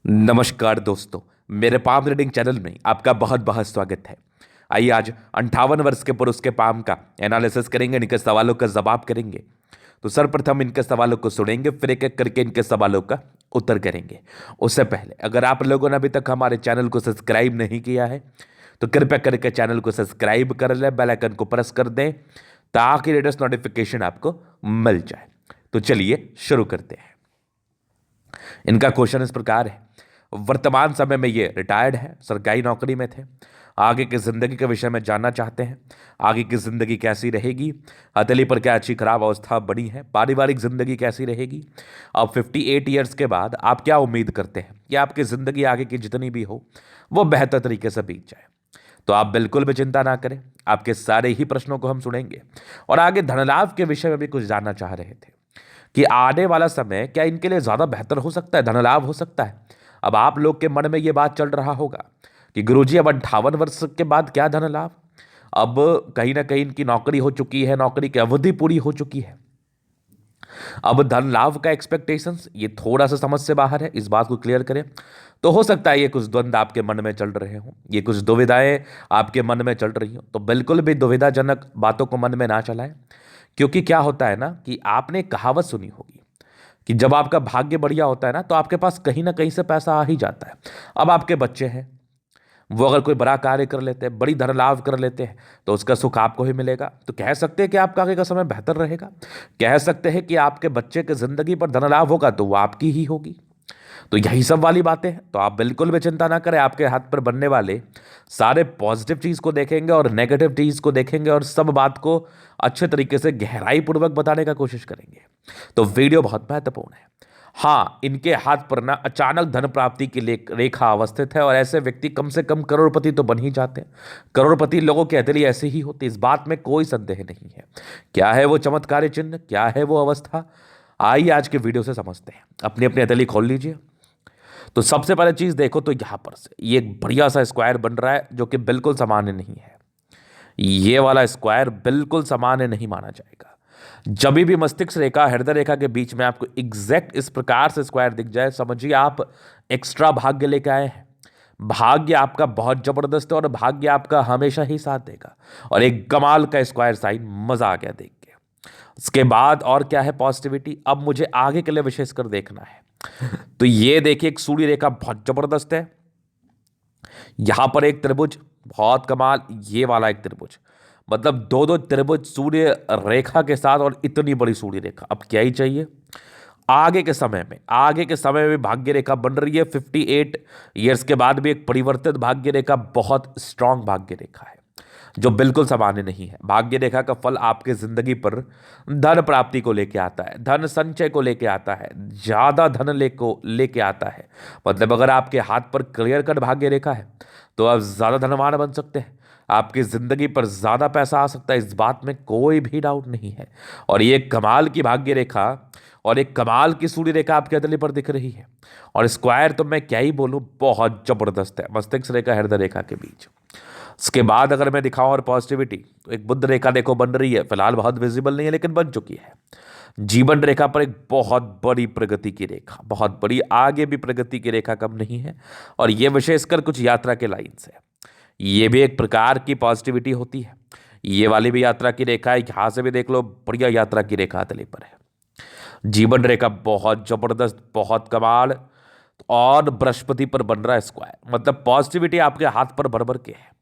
नमस्कार दोस्तों, मेरे पाम रीडिंग चैनल में आपका बहुत बहुत स्वागत है। आइए आज 58 वर्ष के पुरुष के पाम का एनालिसिस करेंगे, इनके सवालों का जवाब करेंगे। तो सर्वप्रथम इनके सवालों को सुनेंगे, फिर एक एक करके इनके सवालों का उत्तर करेंगे। उससे पहले अगर आप लोगों ने अभी तक हमारे चैनल को सब्सक्राइब नहीं किया है तो कृपया करके चैनल को सब्सक्राइब कर लें, बेल आइकन को प्रेस कर दें ताकि लेटेस्ट नोटिफिकेशन आपको मिल जाए। तो चलिए शुरू करते हैं। इनका क्वेश्चन इस प्रकार है। वर्तमान समय में ये रिटायर्ड है, सरकारी नौकरी में थे। आगे की जिंदगी के विषय में जानना चाहते हैं। आगे की जिंदगी कैसी रहेगी, हथेली पर क्या अच्छी खराब अवस्था बनी है, पारिवारिक जिंदगी कैसी रहेगी। अब 58 ईयर्स के बाद आप क्या उम्मीद करते हैं कि आपकी जिंदगी आगे की जितनी भी हो वो बेहतर तरीके से बीत जाए। तो आप बिल्कुल भी चिंता ना करें, आपके सारे ही प्रश्नों को हम सुनेंगे। और आगे धनलाभ के विषय में भी कुछ जानना चाह रहे थे कि आने वाला समय क्या इनके लिए ज्यादा बेहतर हो सकता है, धनलाभ हो सकता है। अब आप लोग के मन में यह बात चल रहा होगा कि गुरुजी अब 58 वर्ष के बाद क्या धनलाभ। अब कहीं ना कहीं इनकी नौकरी हो चुकी है, नौकरी की अवधि पूरी हो चुकी है। अब धन लाभ का एक्सपेक्टेशंस ये थोड़ा सा समझ से बाहर है, इस बात को क्लियर करें। तो हो सकता है ये कुछ द्वंद्व आपके मन में चल रहे हों, ये कुछ दुविधाएं आपके मन में चल रही हो। तो बिल्कुल भी दुविधाजनक बातों को मन में ना चलाएं, क्योंकि क्या होता है ना कि आपने कहावत सुनी होगी कि जब आपका भाग्य बढ़िया होता है ना तो आपके पास कहीं ना कहीं से पैसा आ ही जाता है। अब आपके बच्चे हैं, वो अगर कोई बड़ा कार्य कर लेते हैं, बड़ी धन लाभ कर लेते हैं, तो उसका सुख आपको ही मिलेगा। तो कह सकते हैं कि आपका आगे का समय बेहतर रहेगा। कह सकते हैं कि आपके बच्चे की जिंदगी पर धन लाभ होगा तो वो आपकी ही होगी। तो यही सब वाली बातें हैं। तो आप बिल्कुल भी चिंता ना करें, आपके हाथ पर बनने वाले सारे पॉजिटिव चीज को देखेंगे और नेगेटिव चीज को देखेंगे और सब बात को अच्छे तरीके से गहराई पूर्वक बताने का कोशिश करेंगे। तो वीडियो बहुत महत्वपूर्ण है। हाँ, इनके हाथ पर ना अचानक धन प्राप्ति की रेखा अवस्थित है और ऐसे व्यक्ति कम से कम करोड़पति तो बन ही जाते हैं। करोड़पति लोगों की हथेली ऐसे ही होती, इस बात में कोई संदेह नहीं है। क्या है वो चमत्कारी चिन्ह, क्या है वो अवस्था, आइए आज के वीडियो से समझते हैं। अपनी अपनी हथेली खोल लीजिए। तो सबसे पहले चीज देखो तो यहां पर से ये एक बढ़िया सा स्क्वायर बन रहा है जो कि बिल्कुल सामान्य नहीं है। ये वाला स्क्वायर बिल्कुल सामान्य नहीं माना जाएगा। जब भी मस्तिष्क रेखा हृदय रेखा के बीच में आपको एग्जैक्ट इस प्रकार से स्क्वायर दिख जाए, समझिए आप एक्स्ट्रा भाग्य लेके आए हैं। भाग्य आपका बहुत जबरदस्त है और भाग्य आपका हमेशा ही साथ देगा। और एक कमाल का स्क्वायर साइन, मजा आ गया देख के। उसके बाद और क्या है पॉजिटिविटी, अब मुझे आगे के लिए विशेष कर देखना है। तो ये देखिए एक सूर्य रेखा बहुत जबरदस्त है। यहां पर एक त्रिभुज बहुत कमाल, ये वाला एक त्रिभुज, मतलब दो दो त्रिभुज सूर्य रेखा के साथ और इतनी बड़ी सूर्य रेखा। अब क्या ही चाहिए। आगे के समय में भाग्य रेखा बन रही है। 58 ईयर्स के बाद भी एक परिवर्तित भाग्य रेखा, बहुत स्ट्रांग भाग्य रेखा है जो बिल्कुल सामान्य नहीं है। भाग्य रेखा का फल आपके जिंदगी पर धन प्राप्ति को लेके आता है, धन संचय को लेके आता है, ज्यादा धन लेके आता है। मतलब अगर आपके हाथ पर क्लियर कट भाग्य रेखा है तो आप ज्यादा धनवान बन सकते हैं, आपकी जिंदगी पर ज्यादा पैसा आ सकता है, इस बात में कोई भी डाउट नहीं है। और ये कमाल की भाग्य रेखा और एक कमाल की सूर्य रेखा आपके हथेली पर दिख रही है। और स्क्वायर तो मैं क्या ही बोलूं, बहुत जबरदस्त है मस्तिष्क रेखा हृदय रेखा के बीच। उसके बाद अगर मैं दिखाऊं और पॉजिटिविटी, तो एक बुध रेखा देखो बन रही है। फिलहाल बहुत विजिबल नहीं है लेकिन बन चुकी है। जीवन रेखा पर एक बहुत बड़ी प्रगति की रेखा, बहुत बड़ी, आगे भी प्रगति की रेखा कम नहीं है। और ये विशेषकर कुछ यात्रा के लाइन्स है, ये भी एक प्रकार की पॉजिटिविटी होती है। ये वाली भी यात्रा की रेखा है, यहां से भी देख लो, बढ़िया यात्रा की रेखा हथेली पर है। जीवन रेखा बहुत जबरदस्त, बहुत कमाल। और बृहस्पति पर बन रहा है स्क्वायर, मतलब पॉजिटिविटी आपके हाथ पर भर भर के है।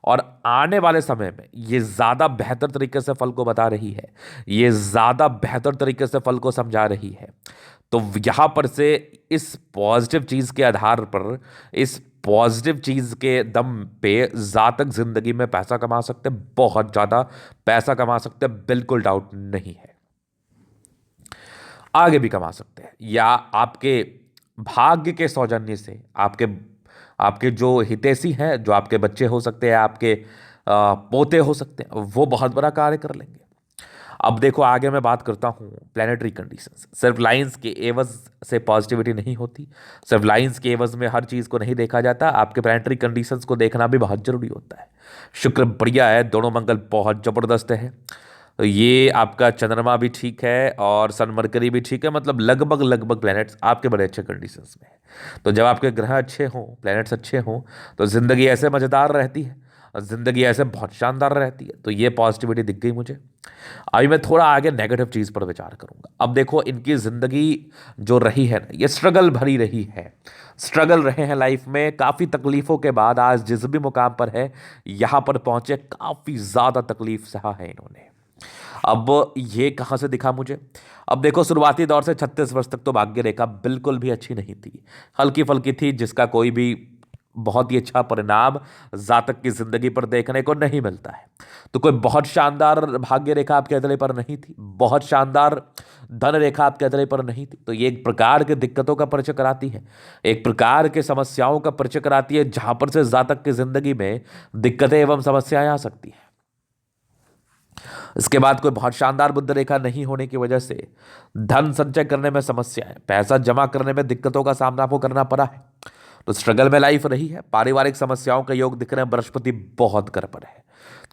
और आने वाले समय में ये ज्यादा बेहतर तरीके से फल को बता रही है, ये ज्यादा बेहतर तरीके से फल को समझा रही है। तो यहां पर से इस पॉजिटिव चीज के आधार पर, इस पॉजिटिव चीज के दम पे जातक जिंदगी में पैसा कमा सकते हैं, बहुत ज्यादा पैसा कमा सकते हैं, बिल्कुल डाउट नहीं है। आगे भी कमा सकते हैं, या आपके भाग्य के सौजन्य से आपके आपके जो हितैषी हैं, जो आपके बच्चे हो सकते हैं, आपके पोते हो सकते हैं, वो बहुत बड़ा कार्य कर लेंगे। अब देखो आगे मैं बात करता हूँ प्लानिटरी कंडीशंस। सिर्फ लाइंस के एवज से पॉजिटिविटी नहीं होती, सिर्फ लाइंस के एवज में हर चीज़ को नहीं देखा जाता, आपके प्लानिटरी कंडीशंस को देखना भी बहुत जरूरी होता है। शुक्र बढ़िया है, दोनों मंगल बहुत जबरदस्त है। तो ये आपका चंद्रमा भी ठीक है और सन मरकरी भी ठीक है, मतलब लगभग लगभग प्लैनेट्स आपके बड़े अच्छे कंडीशंस में है। तो जब आपके ग्रह अच्छे हों, प्लैनेट्स अच्छे हों, तो ज़िंदगी ऐसे मज़ेदार रहती है और ज़िंदगी ऐसे बहुत शानदार रहती है। तो ये पॉजिटिविटी दिख गई मुझे। अभी मैं थोड़ा आगे नेगेटिव चीज़ पर विचार करूंगा। अब देखो, इनकी ज़िंदगी जो रही है ना, ये स्ट्रगल भरी रही है। स्ट्रगल रहे हैं लाइफ में, काफ़ी तकलीफ़ों के बाद आज जिस भी मुकाम पर है, यहाँ पर पहुंचे, काफ़ी ज़्यादा तकलीफ सहा है इन्होंने। अब ये कहाँ से दिखा मुझे? अब देखो, शुरुआती दौर से 36 वर्ष तक तो भाग्य रेखा बिल्कुल भी अच्छी नहीं थी, हल्की फुल्की थी, जिसका कोई भी बहुत ही अच्छा परिणाम जातक की जिंदगी पर देखने को नहीं मिलता है। तो कोई बहुत शानदार भाग्य रेखा आपके अदले पर नहीं थी, बहुत शानदार धन रेखा आपके अदले पर नहीं थी। तो ये एक प्रकार के दिक्कतों का परिचय कराती है, एक प्रकार के समस्याओं का परिचय कराती है, जहां पर से जातक की जिंदगी में दिक्कतें एवं समस्याएं आ सकती हैं। इसके बाद कोई बहुत शानदार बुद्ध रेखा नहीं होने की वजह से धन संचय करने में समस्या है, पैसा जमा करने में दिक्कतों का सामना आपको करना पड़ा है। तो स्ट्रगल में लाइफ रही है। पारिवारिक समस्याओं का योग दिख रहे हैं, बृहस्पति बहुत गड़बड़ है।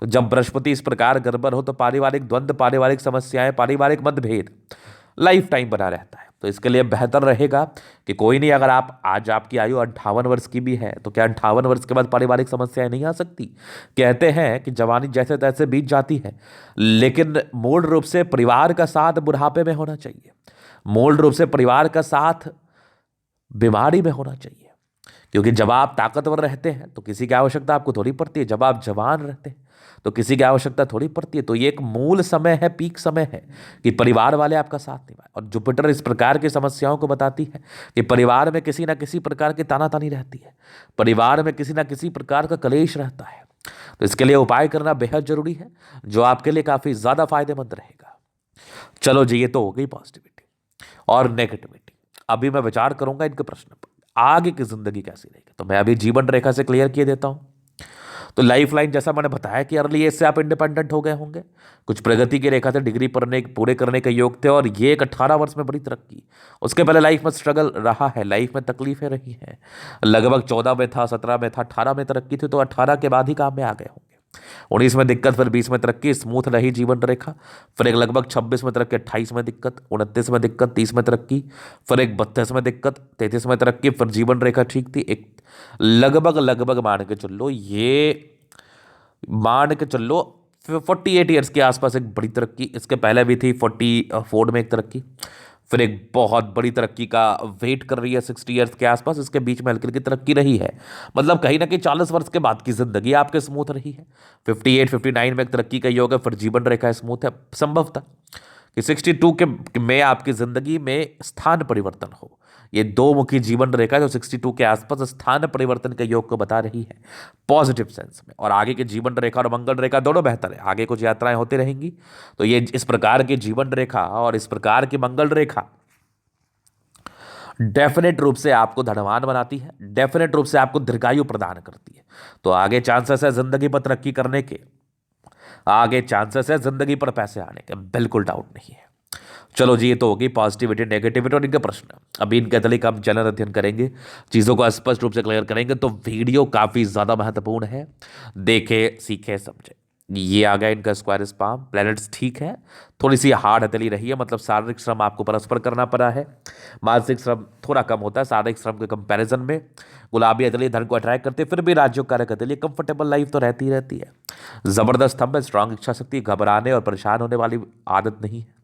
तो जब बृहस्पति इस प्रकार गड़बड़ हो तो पारिवारिक द्वंद्व, पारिवारिक समस्याएं, पारिवारिक मतभेद लाइफ टाइम बना रहता है। तो इसके लिए बेहतर रहेगा कि कोई नहीं, अगर आप आज आपकी आयु 58 वर्ष की भी है, तो क्या 58 वर्ष के बाद पारिवारिक समस्याएं नहीं आ सकती? कहते हैं कि जवानी जैसे तैसे बीत जाती है, लेकिन मूल रूप से परिवार का साथ बुढ़ापे में होना चाहिए, मूल रूप से परिवार का साथ बीमारी में होना चाहिए। क्योंकि जब आप ताकतवर रहते हैं तो किसी की आवश्यकता आपको थोड़ी पड़ती है, जब आप जवान रहते हैं तो किसी की आवश्यकता थोड़ी पड़ती है। तो ये एक मूल समय है, पीक समय है कि परिवार वाले आपका साथ निभाएं। और जुपिटर इस प्रकार की समस्याओं को बताती है कि परिवार में किसी ना किसी प्रकार की तानातानी रहती है, परिवार में किसी ना किसी प्रकार का कलेश रहता है। तो इसके लिए उपाय करना बेहद जरूरी है, जो आपके लिए काफी ज्यादा फायदेमंद रहेगा। चलो जी, ये तो हो गई पॉजिटिविटी और नेगेटिविटी। अभी मैं विचार करूंगा इनके प्रश्न पर, आगे की जिंदगी कैसी रहेगी। तो मैं अभी जीवन रेखा से क्लियर किए देता हूं। तो लाइफ लाइन, जैसा मैंने बताया कि अर्ली एज से आप इंडिपेंडेंट हो गए होंगे, कुछ प्रगति की रेखा से डिग्री पढ़ने पूरे करने के योग थे, और ये एक 18 वर्ष में बड़ी तरक्की। उसके पहले लाइफ में स्ट्रगल रहा है, लाइफ में तकलीफें रही हैं। लगभग 14 में था, 17 में था, 18 में तरक्की थी, तो 18 के बाद ही काम में आ गए होंगे। 19 में दिक्कत, फिर 20 में तरक्की, स्मूथ रही जीवन रेखा। फिर एक लगभग 26 में तरक्की, 28 में दिक्कत, 29 में दिक्कत, 30 में तरक्की, फिर एक 32 में दिक्कत, 33 में तरक्की, फिर जीवन रेखा ठीक थी। एक लगभग लगभग मान के चलो 48 ईयर्स के आसपास एक बड़ी तरक्की। इसके पहले भी थी 44 में एक तरक्की, फिर एक बहुत बड़ी तरक्की का वेट कर रही है 60 ईयर्स के आसपास। इसके बीच में हल्की हल्की तरक्की रही है, मतलब कहीं ना कहीं 40 वर्ष के बाद की जिंदगी आपके स्मूथ रही है। 58 59 में एक तरक्की का योग है, फिर जीवन रेखा स्मूथ है। संभव था कि 62 के में आपकी जिंदगी में स्थान परिवर्तन हो। ये दो मुखी जीवन रेखा जो 62 के आसपास स्थान परिवर्तन के योग को बता रही है पॉजिटिव सेंस में। और आगे के जीवन रेखा और मंगल रेखा दोनों बेहतर है, आगे कुछ यात्राएं होती रहेंगी। तो ये इस प्रकार की जीवन रेखा और इस प्रकार की मंगल रेखा डेफिनेट रूप से आपको धनवान बनाती है, डेफिनेट रूप से आपको दीर्घायु प्रदान करती है। तो आगे चांसेस है जिंदगी पर तरक्की करने के, आगे चांसेस है जिंदगी पर पैसे आने के, बिल्कुल डाउट नहीं है। चलो जी, ये तो होगी पॉजिटिविटी, नेगेटिविटी और इनके प्रश्न। अभी इनके तरीके हम चलन अध्ययन करेंगे, चीज़ों को स्पष्ट रूप से क्लियर करेंगे। तो वीडियो काफ़ी ज़्यादा महत्वपूर्ण है, देखे सीखे समझे। ये आ गया इनका स्क्वायर स्पाम, प्लैनेट्स ठीक है, थोड़ी सी हार्ड हथेली रही है, मतलब शारीरिक श्रम आपको परस्पर करना पड़ा है, मानसिक श्रम थोड़ा कम होता है शारीरिक श्रम के कंपैरिजन में। गुलाबी हथेली धन को अट्रैक्ट करती है, फिर भी राज्यों कारक हथेली, कंफर्टेबल लाइफ तो रहती ही रहती है। जबरदस्त थंब है, स्ट्रांग इच्छा शक्ति, घबराने और परेशान होने वाली आदत नहीं है।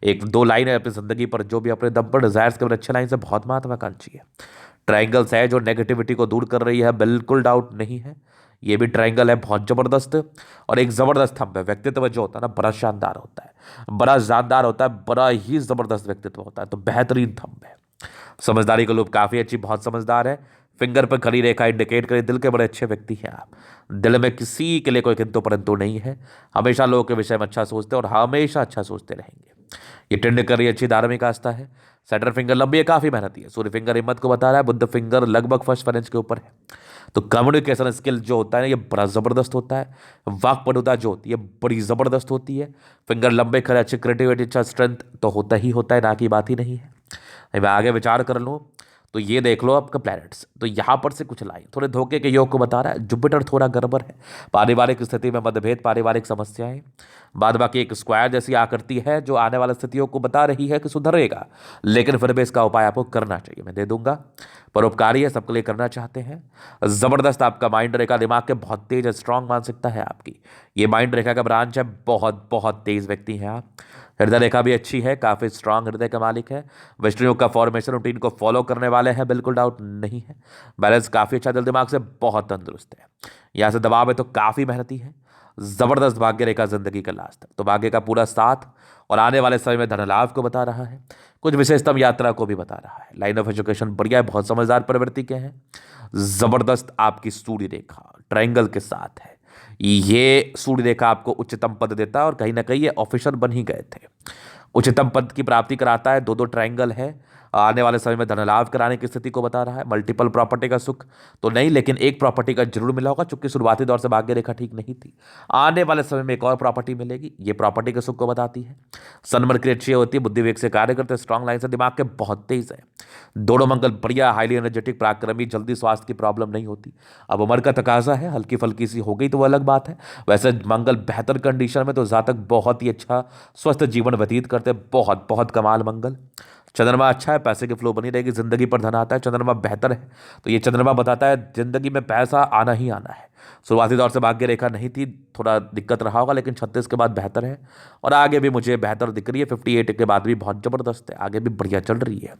एक दो लाइन है अपनी जिंदगी पर, जो भी अपने दम पर डिजायर्स के अच्छे लाइन से बहुत महत्वाकांक्षी है। ट्राइंगल्स है जो नेगेटिविटी को दूर कर रही है, बिल्कुल डाउट नहीं है। ये भी ट्राइंगल है बहुत जबरदस्त, और एक जबरदस्त थंब है। व्यक्तित्व जो होता है ना, बड़ा शानदार होता है, बड़ा शानदार होता है, बड़ा ही जबरदस्त व्यक्तित्व होता है। तो बेहतरीन थंब है। समझदारी का लोग काफी अच्छी, बहुत समझदार है। फिंगर पर खड़ी रेखा इंडिकेट करे दिल के बड़े अच्छे व्यक्ति हैं आप, दिल में किसी के लिए कोई किंतु परंतु नहीं है, हमेशा लोगों के विषय में अच्छा सोचते हैं और हमेशा अच्छा सोचते रहेंगे। ये टिंड कर रही अच्छी धार्मिक आस्था है। सैटर्न फिंगर लंबी है, काफी मेहनती है। सूर्य फिंगर हिम्मत को बता रहा है। बुद्ध फिंगर लगभग फर्स्ट इंच के ऊपर है। तो कम्युनिकेशन स्किल जो होता है ना, ये बड़ा जबरदस्त होता है। वाक्पटुता जो होती है बड़ी जबरदस्त होती है। फिंगर लंबे खड़े, अच्छी क्रिएटिविटी, अच्छा स्ट्रेंथ तो होता ही होता है, ना की बात ही नहीं है। मैं आगे विचार कर लूँ तो ये देख लो आपका प्लैनेट्स, तो यहाँ पर से कुछ लाइन थोड़े धोखे के योग को बता रहा है। जुपिटर थोड़ा गड़बड़ है, पारिवारिक स्थिति में मतभेद, पारिवारिक समस्याएं, बाद बाकी एक स्क्वायर जैसी आकृति है जो आने वाली स्थितियों को बता रही है कि सुधरेगा, लेकिन फिर भी इसका उपाय आपको करना चाहिए, मैं दे दूंगा। परोपकारी है, सबके लिए करना चाहते हैं। जबरदस्त आपका माइंड रेखा, दिमाग के बहुत तेज स्ट्रांग मानसिकता है आपकी, ये माइंड रेखा का ब्रांच है, बहुत बहुत तेज व्यक्ति हैं आप। हृदय रेखा भी अच्छी है, काफी स्ट्रांग हृदय का मालिक है। वेस्टर्न योग का फॉर्मेशन रूटीन को फॉलो करने वाले हैं, बिल्कुल डाउट नहीं है। बैलेंस काफी अच्छा, दिल दिमाग से बहुत तंदुरुस्त है। यहाँ से दबाव है तो काफी मेहनती है। जबरदस्त भाग्य रेखा जिंदगी का लास्ट तक, तो भाग्य का पूरा साथ और आने वाले समय में धन लाभ को बता रहा है, कुछ विशेषतम यात्रा को भी बता रहा है। लाइन ऑफ एजुकेशन बढ़िया है, बहुत समझदार प्रवृत्ति के हैं। जबरदस्त आपकी सूर्य रेखा ट्रायंगल के साथ है, ये सूर्य रेखा आपको उच्चतम पद देता है और कहीं ना कहीं ये ऑफिसर बन ही गए थे। उच्चतम पद की प्राप्ति कराता है, दो दो ट्रायंगल है, आने वाले समय में धन लाभ कराने की स्थिति को बता रहा है। मल्टीपल प्रॉपर्टी का सुख तो नहीं, लेकिन एक प्रॉपर्टी का जरूर मिला होगा, चूंकि शुरुआती दौर से भाग्य रेखा ठीक नहीं थी। आने वाले समय में एक और प्रॉपर्टी मिलेगी, ये प्रॉपर्टी के सुख को बताती है। सनमर की अच्छी होती है, बुद्धि विवेक से कार्य करते हैं, स्ट्रांग लाइन से, दिमाग के बहुत तेज है। दोनों मंगल बढ़िया, हाईली एनर्जेटिक, पराक्रमी, जल्दी स्वास्थ्य की प्रॉब्लम नहीं होती। अब उम्र का तकाजा है, हल्की फल्की सी हो गई तो वो अलग बात है। वैसे मंगल बेहतर कंडीशन में तो जातक बहुत ही अच्छा स्वस्थ जीवन व्यतीत करते हैं, बहुत बहुत कमाल मंगल। चंद्रमा अच्छा है, पैसे की फ्लो बनी रहेगी, जिंदगी पर धन आता है, चंद्रमा बेहतर है, तो ये चंद्रमा बताता है जिंदगी में पैसा आना ही आना है। शुरुआती दौर से भाग्य रेखा नहीं थी, थोड़ा दिक्कत रहा होगा, लेकिन 36 के बाद बेहतर है और आगे भी मुझे बेहतर दिख रही है। 58 के बाद भी बहुत जबरदस्त है, आगे भी बढ़िया चल रही है।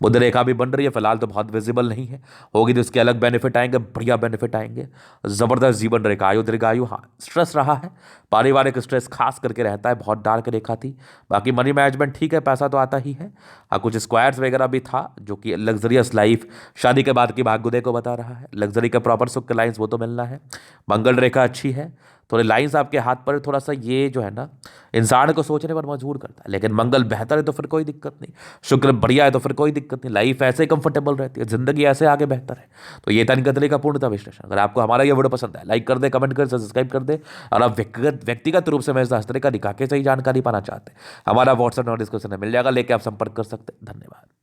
बुध रेखा भी बन रही है, फिलहाल तो बहुत विजिबल नहीं है, होगी तो इसके अलग बेनिफिट आएंगे, बढ़िया बेनिफिट आएंगे। जबरदस्त जीवन रेखा, आयु दीर्घायु, हाँ स्ट्रेस रहा है, पारिवारिक स्ट्रेस खास करके रहता है, बहुत डार्क रेखा थी। बाकी मनी मैनेजमेंट ठीक है, पैसा तो आता ही है। हाँ कुछ स्क्वायर्स वगैरह भी था जो कि लग्जरियस लाइफ, शादी के बाद की भाग्योदय को बता रहा है। लग्जरी का प्रॉपर सुख के लाइंस वो तो मिलना है। मंगल रेखा अच्छी है, थोड़े लाइंस आपके हाथ पर थोड़ा सा ये जो है ना इंसान को सोचने पर मजबूर करता है, लेकिन मंगल बेहतर है तो फिर कोई दिक्कत नहीं, शुक्र बढ़िया है तो फिर कोई दिक्कत नहीं, लाइफ ऐसे ही कंफर्टेबल रहती है, जिंदगी ऐसे आगे बेहतर है। तो ये था निकतली का पूर्णता विश्लेषण। अगर आपको हमारा ये वीडियो पसंद है, लाइक कर दे, कमेंट कर, सब्सक्राइब कर दे। और आप व्यक्तिगत रूप से मैं हस्तरेखा दिखा के सही जानकारी पाना चाहते हैं, हमारा व्हाट्सएप नंबर डिस्क्रिप्शन में मिल जाएगा, लेके आप संपर्क कर सकते हैं। धन्यवाद।